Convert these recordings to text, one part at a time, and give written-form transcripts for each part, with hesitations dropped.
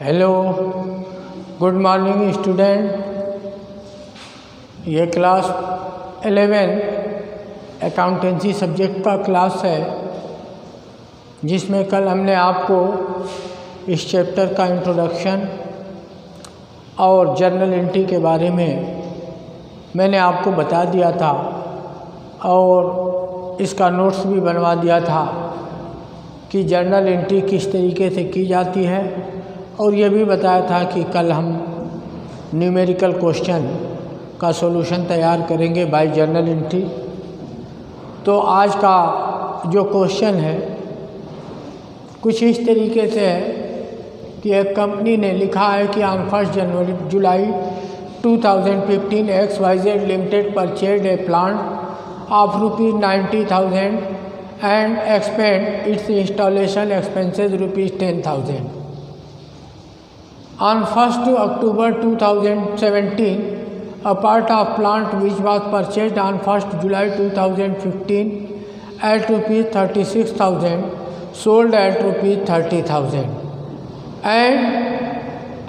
Hello, good morning student. ये class 11 accountancy subject का class है, जिसमें कल हमने आपको इस चैप्टर का इंट्रोडक्शन और जर्नल एंट्री के बारे में मैंने आपको बता दिया था और इसका नोट्स भी बनवा दिया था कि जर्नल एंट्री किस तरीके से की जाती है, और ये भी बताया था कि कल हम न्यूमेरिकल क्वेश्चन का सॉल्यूशन तैयार करेंगे बाय जर्नल एंट्री। तो आज का जो क्वेश्चन है कुछ इस तरीके से है कि एक कंपनी ने लिखा है कि ऑन 1 जुलाई 2015 XYZ limited purchase a plant of ₹90,000 and expend its installation expenses ₹10,000. On 1 October 2017, a part of plant which was purchased on 1 July 2015 at ₹36,000 sold at ₹30,000, and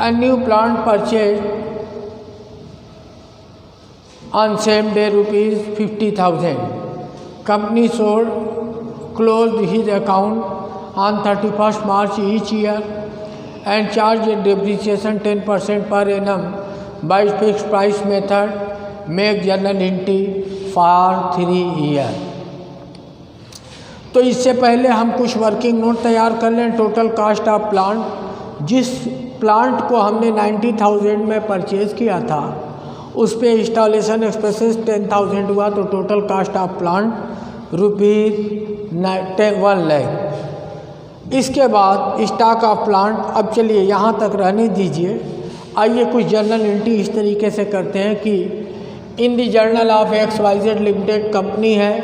a new plant purchased on same day ₹50,000. Company closed his account on 31st March each year and charged depreciation 10% per annum by fixed price method. Make journal entry for 3 years. तो इससे पहले हम कुछ working note तैयार कर लें। Total cast of plant, जिस plant को हमने 90,000 में परचेज़ किया था उस पे इंस्टॉलेशन एक्सपेंसेस 10,000 हुआ, तो total cast of plant ₹1 lakh. इसके बाद स्टॉक ऑफ प्लांट, अब चलिए यहाँ तक रहने दीजिए। आइए कुछ जर्नल एंट्री इस तरीके से करते हैं कि in the journal of XYZ limited company है,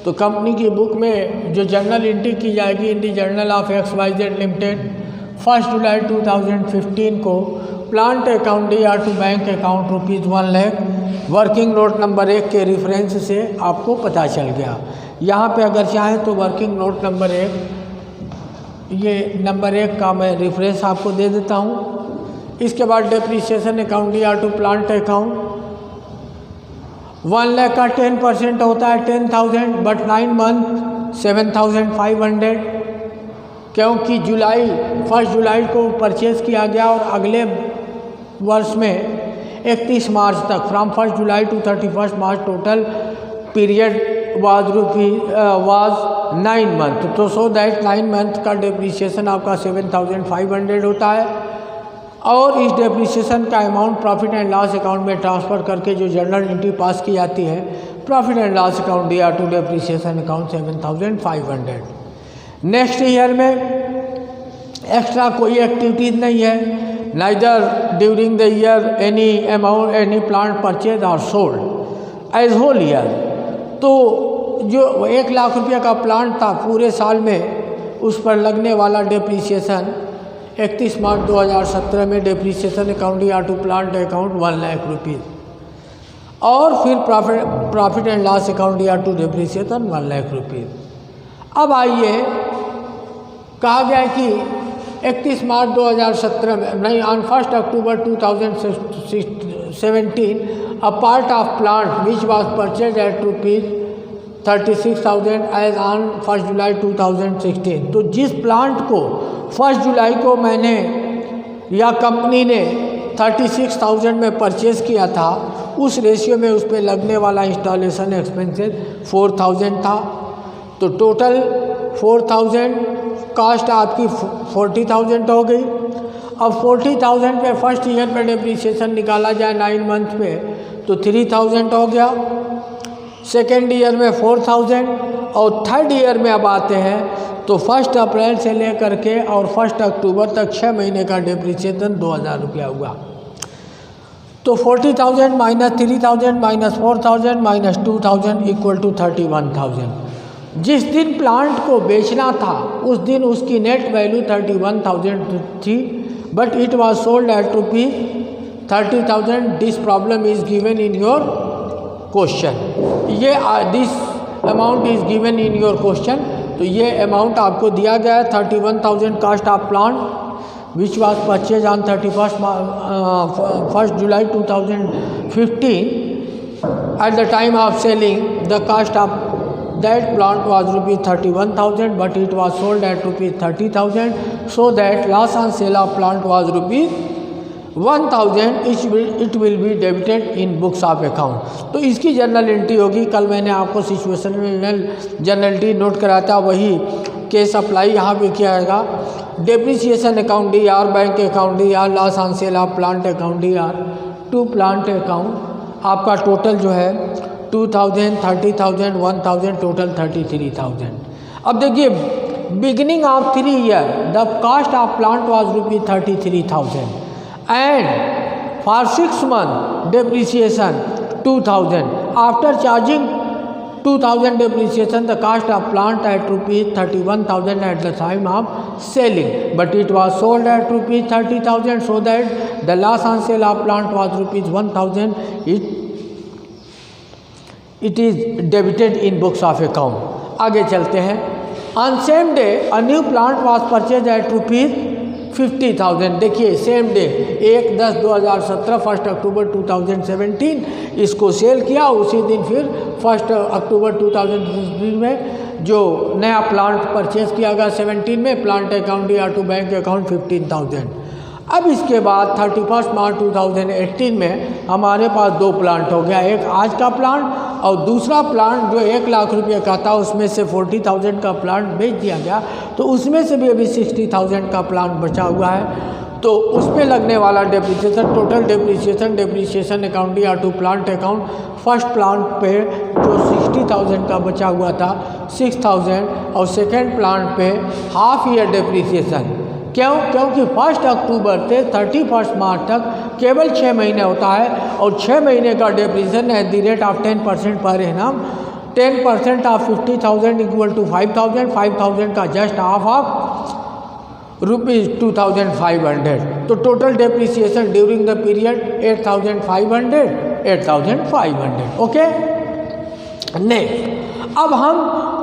तो कंपनी की बुक में जो जर्नल एंट्री की जाएगी in the journal of XYZ limited 1 जुलाई 2015 को प्लांट अकाउंट या to bank account ₹1 lakh working note number 1 के रेफरेंस से आपको पता चल गया। यहाँ पे अगर चाहें तो वर्किंग नोट नंबर 1, ये नंबर 1 का मैं रेफरेंस आपको दे देता हूँ। इसके बाद डेप्रिसिएशन अकाउंट या टू प्लांट अकाउंट 1 लाख का 10% होता है 10,000, बट 9 मंथ 7,500, क्योंकि 1 जुलाई को परचेज़ किया गया और अगले वर्ष में 31 मार्च तक, from 1 July to 31 March total period was 9 month, तो सो दैट 9 मंथ का डेप्रिसिएशन आपका 7,500 होता है। और इस डेप्रिसिएशन का amount profit and loss account में ट्रांसफ़र करके जो जर्नल एंट्री पास की जाती है, प्रॉफिट एंड लॉस अकाउंट या to depreciation account 7,500। Next year में एक्स्ट्रा कोई एक्टिविटीज़ नहीं है, neither during the year any plant purchase और सोल्ड एज होल ईयर। तो जो 1 लाख रुपये का प्लांट था पूरे साल में, उस पर लगने वाला डेप्रिसिएशन 31 मार्च 2017 में डेप्रिसिएशन अकाउंट या टू प्लांट अकाउंट 1 लाख रुपये, और फिर प्रॉफिट एंड लॉस अकाउंट या टू डेप्रिसिएशन 1 लाख रुपये। अब आइए, कहा गया कि 31 मार्च 2017 में नहीं, on 1 October 2017 a part of plant which was purchase at ₹36,000 as on 1 July 2016। तो जिस प्लांट को 1 जुलाई को मैंने या कंपनी ने 36,000 में परचेज़ किया था, उस रेशियो में उस पर लगने वाला इंस्टॉलेशन एक्सपेंसेस 4,000 था। तो टोटल 4,000 कास्ट आपकी 40,000 हो गई। अब 40,000 पे फर्स्ट ईयर पे डेप्रिसिएशन निकाला जाए 9 मंथ पे, तो 3,000 हो गया। सेकेंड ईयर में 4,000, और थर्ड ईयर में अब आते हैं तो 1 अप्रैल से लेकर के और 1 अक्टूबर तक 6 महीने का डेप्रिसिएशन 2,000 रुपया हुआ। तो 40,000 minus 3,000 minus 4,000 minus 2,000 equal to 31,000। जिस दिन प्लांट को बेचना था उस दिन उसकी नेट वैल्यू 31,000 थी, but it was sold at ₹30,000। This problem is given in your question. ये this amount is given in your question. तो ये अमाउंट आपको दिया गया है 31,000 cost of plant, which was purchased on 1st July 2015. At the time of selling, the cost of that plant was rupees 31,000, but it was sold at rupees 30,000, so that loss on sale of plant was rupees 1,000. It will be debited in books of account. तो इसकी journal entry होगी। कल मैंने आपको situational journal entry note कराया था, वही case apply यहाँ पे किया जाएगा। Depreciation account D R, bank account D R, loss on sale of plant account D R, to plant account. आपका टोटल जो है 2,000, 30,000, 1,000, टोटल 33,000। अब देखिए, beginning of 3 year the cost of plant was rupees 33,000 and for 6 months depreciation 2,000. After charging 2,000 depreciation, the cost of plant at rupees 31,000 at the time of selling, but it was sold at rupees 30,000, so that the loss on sale of plant was rupees 1,000. It is debited in books of account. आगे चलते हैं। On same day, a new plant was purchased at rupees 50,000। देखिए, same day 1/10/2017, 1 October 2017 इसको cell किया। उसी दिन फिर 1 October 2017 में जो नया प्लांट परचेज किया गया 17 में, प्लांट अकाउंट या टू बैंक अकाउंट 15,000। अब इसके बाद 31 मार्च 2018 में हमारे पास 2 प्लांट हो गया, एक आज का प्लांट और दूसरा प्लांट जो 1 लाख रुपये का था, उसमें से 40,000 का प्लांट बेच दिया गया, तो उसमें से भी अभी 60,000 का प्लांट बचा हुआ है। तो उसमें लगने वाला डेप्रिसिएशन, टोटल डेप्रिसिएशन अकाउंट या to plant account, first plant पे जो 60,000 का बचा हुआ था 6,000, और सेकेंड प्लांट पे हाफ ईयर डेप्रिसिएशन। क्योंकि 1 अक्टूबर से 31 मार्च तक केवल 6 महीने होता है, और 6 महीने का depreciation at the rate of 10% per annum. 10% of 50,000 equal to 5,000, 5,000 का जस्ट हाफ ऑफ रुपीज़ 2,500। तो total depreciation during the period 8,500। Okay, next, अब हम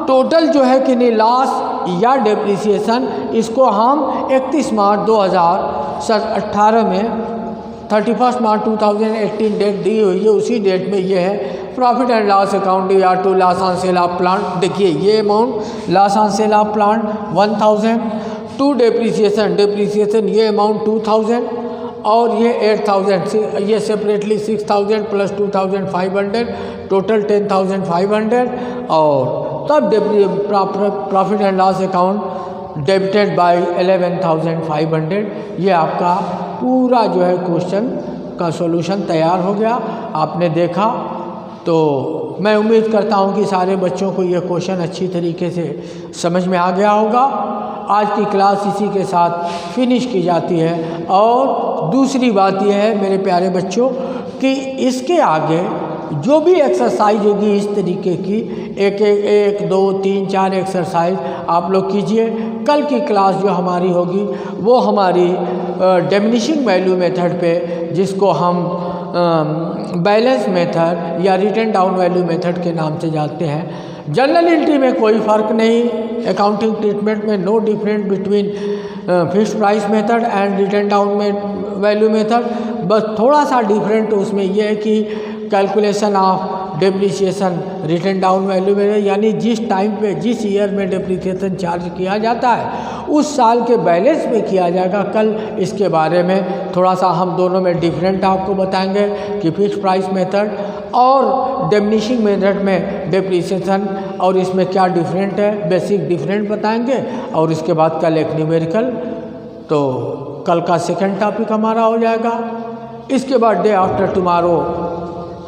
टोटल जो है कि नहीं लॉस या डेप्रिसिएशन, इसको हम 31 मार्च 2018 में 31 मार्च 2018 डेट दी हुई है, उसी डेट में ये है प्रॉफिट एंड लॉस अकाउंट या to loss on sale of plant. देखिए, ये amount loss on sale of plant 1,000, to depreciation ये अमाउंट 2,000, और ये 8,000, ये सेपरेटली 6,000 प्लस 2,500, टोटल 10,500, और तब profit and loss account debited bye 11,500। ये आपका पूरा जो है क्वेश्चन का सॉल्यूशन तैयार हो गया। आपने देखा तो मैं उम्मीद करता हूँ कि सारे बच्चों को ये क्वेश्चन अच्छी तरीके से समझ में आ गया होगा। आज की क्लास इसी के साथ फिनिश की जाती है। और दूसरी बात यह है मेरे प्यारे बच्चों कि इसके आगे जो भी एक्सरसाइज होगी इस तरीके की 1, 2, 3, 4 एक्सरसाइज आप लोग कीजिए। कल की क्लास जो हमारी होगी वो हमारी डिमिनिशिंग वैल्यू मेथड पे, जिसको हम बैलेंस मेथड या रिटन डाउन वैल्यू मेथड के नाम से जानते हैं। जर्नल एंट्री में कोई फ़र्क नहीं, अकाउंटिंग ट्रीटमेंट में no different between fixed price method and written down में वैल्यू मेथड। बस थोड़ा सा डिफरेंट उसमें यह है कि calculation of depreciation written down value में, यानी जिस टाइम पे जिस ईयर में डेप्रिसिएशन चार्ज किया जाता है उस साल के बैलेंस में किया जाएगा। कल इसके बारे में थोड़ा सा हम दोनों में डिफरेंट आपको बताएंगे कि फिक्स्ड प्राइस मेथड और डिमिनिशिंग मेथड में डेप्रिसिएशन और इसमें क्या डिफरेंट है, बेसिक डिफरेंट बताएंगे। और इसके बाद कल एक न्यूमेरिकल, तो कल का सेकंड टॉपिक हमारा हो जाएगा। इसके बाद डे आफ्टर टुमारो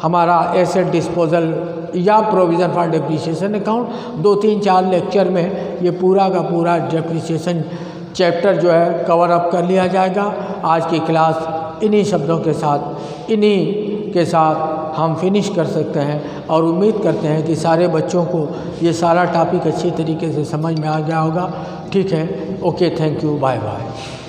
हमारा एसेट डिस्पोजल या provision for depreciation account. 2, 3, 4 lecture में ये पूरा का पूरा डेप्रिसिएशन चैप्टर जो है कवर अप कर लिया जाएगा। आज की क्लास इन्हीं शब्दों के साथ हम फिनिश कर सकते हैं और उम्मीद करते हैं कि सारे बच्चों को ये सारा टॉपिक अच्छी तरीके से समझ में आ गया होगा। ठीक है, okay, thank you, bye bye.